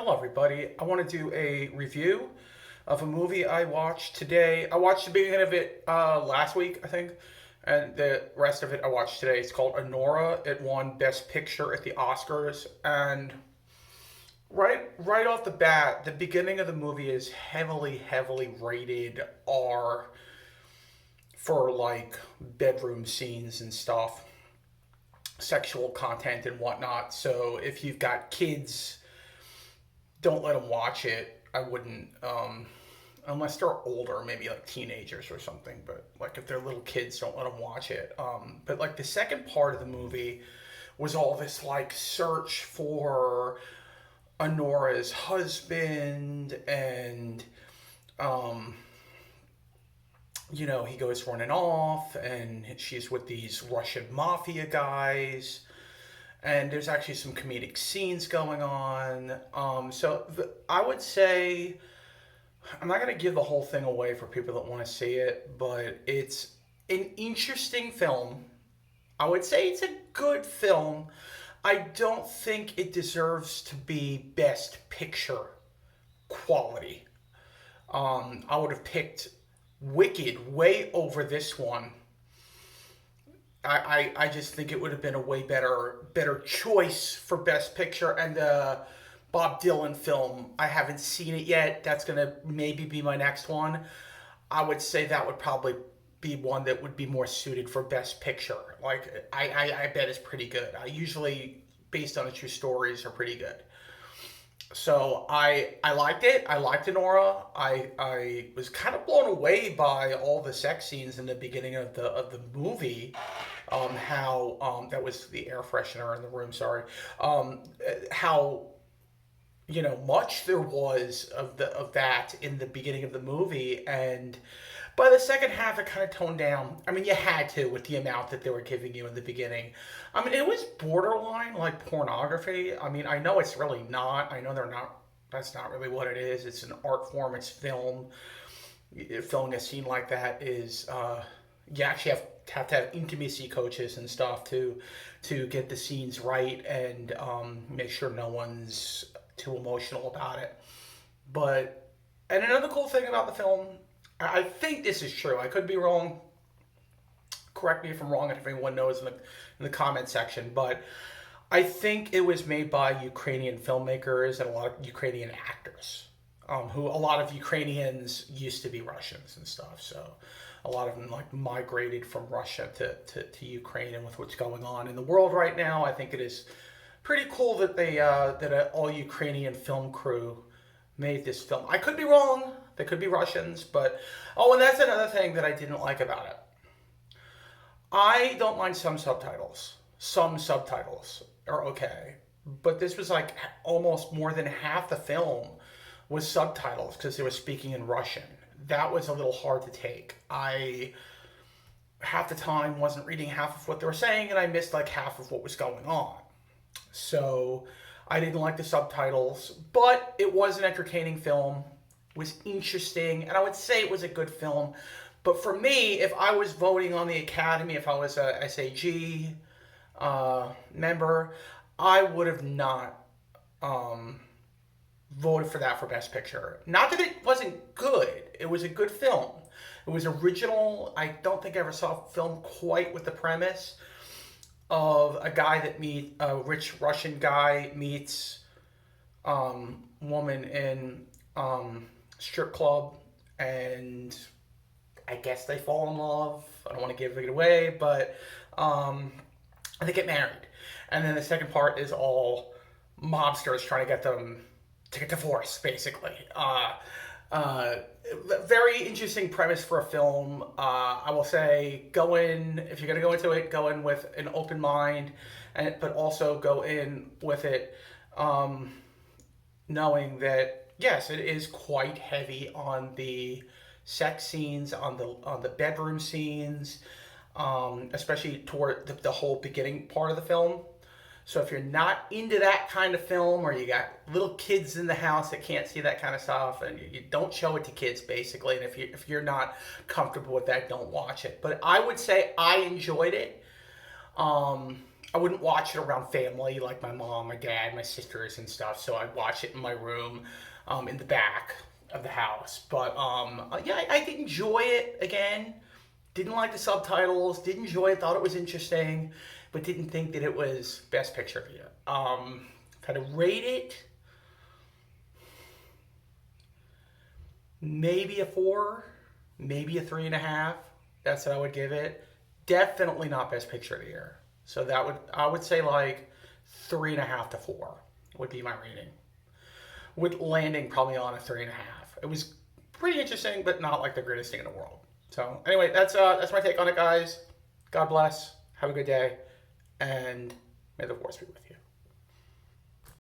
Hello, everybody. I want to do a review of a movie I watched today. I watched the beginning of it last week, I think, and the rest of it I watched today. It's called Anora. It won Best Picture at the Oscars, and right off the bat, the beginning of the movie is heavily rated R for like bedroom scenes and stuff, sexual content and whatnot. So if you've got kids, don't let them watch it. I wouldn't, unless they're older, maybe like teenagers or something. But like if they're little kids, don't let them watch it. But like the second part of the movie was all this like search for Anora's husband, and um, he goes running off, and she's with these Russian mafia guys, and there's actually some comedic scenes going on. I would say I'm not going to give the whole thing away for people that want to see it, but it's an interesting film. I would say it's a good film. I don't think it deserves to be Best Picture quality. I would have picked Wicked way over this one. I just think it would have been a way better choice for Best Picture. And the Bob Dylan film, I haven't seen it yet. That's gonna maybe be my next one. I would say that would probably be one that would be more suited for Best Picture. Like I bet it's pretty good. I usually, based on the true stories, are pretty good. So I liked it. I liked Anora. I was kind of blown away by all the sex scenes in the beginning of the movie. How that was the air freshener in the room. Sorry. How much there was of that in the beginning of the movie, and by the second half it kind of toned down. I mean, you had to, with the amount that they were giving you in the beginning. I mean, it was borderline like pornography. I mean, I know it's really not. I know they're not. That's not really what it is. It's an art form. It's film. Filming a scene like that is you actually have to have intimacy coaches and stuff to get the scenes right, and make sure no one's too emotional about it. And another cool thing about the film, I think this is true. I could be wrong. Correct me if I'm wrong, if anyone knows in the comment section. But I think it was made by Ukrainian filmmakers and a lot of Ukrainian actors, who a lot of Ukrainians used to be Russians and stuff. So a lot of them like migrated from Russia to Ukraine, and with what's going on in the world right now, I think it is pretty cool that they that an all Ukrainian film crew made this film. I could be wrong. They could be Russians, but and that's another thing that I didn't like about it. I don't mind some subtitles. Some subtitles are okay, but this was like almost more than half the film was subtitles because they were speaking in Russian. That was a little hard to take. I half the time wasn't reading half of what they were saying, and I missed like half of what was going on. So I didn't like the subtitles, but it was an entertaining film. It was interesting, and I would say it was a good film. But for me, if I was voting on the Academy, if I was a SAG member, I would have not voted for that for Best Picture. Not that it wasn't good. It was a good film. It was original. I don't think I ever saw a film quite with the premise of a rich Russian guy meets woman in strip club, and I guess they fall in love. I don't want to give it away, but they get married. And then the second part is all mobsters trying to get them to get divorced, basically. Very interesting premise for a film. I will say, if you're going to go into it, go in with an open mind, but also go in with it knowing that, yes, it is quite heavy on the sex scenes, on the bedroom scenes, especially toward the whole beginning part of the film. So if you're not into that kind of film, or you got little kids in the house that can't see that kind of stuff, and you don't show it to kids, basically. And if you're not comfortable with that, don't watch it. But I would say I enjoyed it. I wouldn't watch it around family like my mom, my dad, my sisters, and stuff. So I'd watch it in my room, in the back of the house. But yeah, I did enjoy it again. Didn't like the subtitles. Did enjoy it. Thought it was interesting, but didn't think that it was Best Picture yet. If I had to rate it, maybe a 4, maybe a 3.5. That's what I would give it. Definitely not Best Picture of the Year. So I would say like 3.5 to 4 would be my rating. With landing probably on a 3.5. It was pretty interesting, but not like the greatest thing in the world. So anyway, that's my take on it, guys. God bless. Have a good day, and may the force be with you.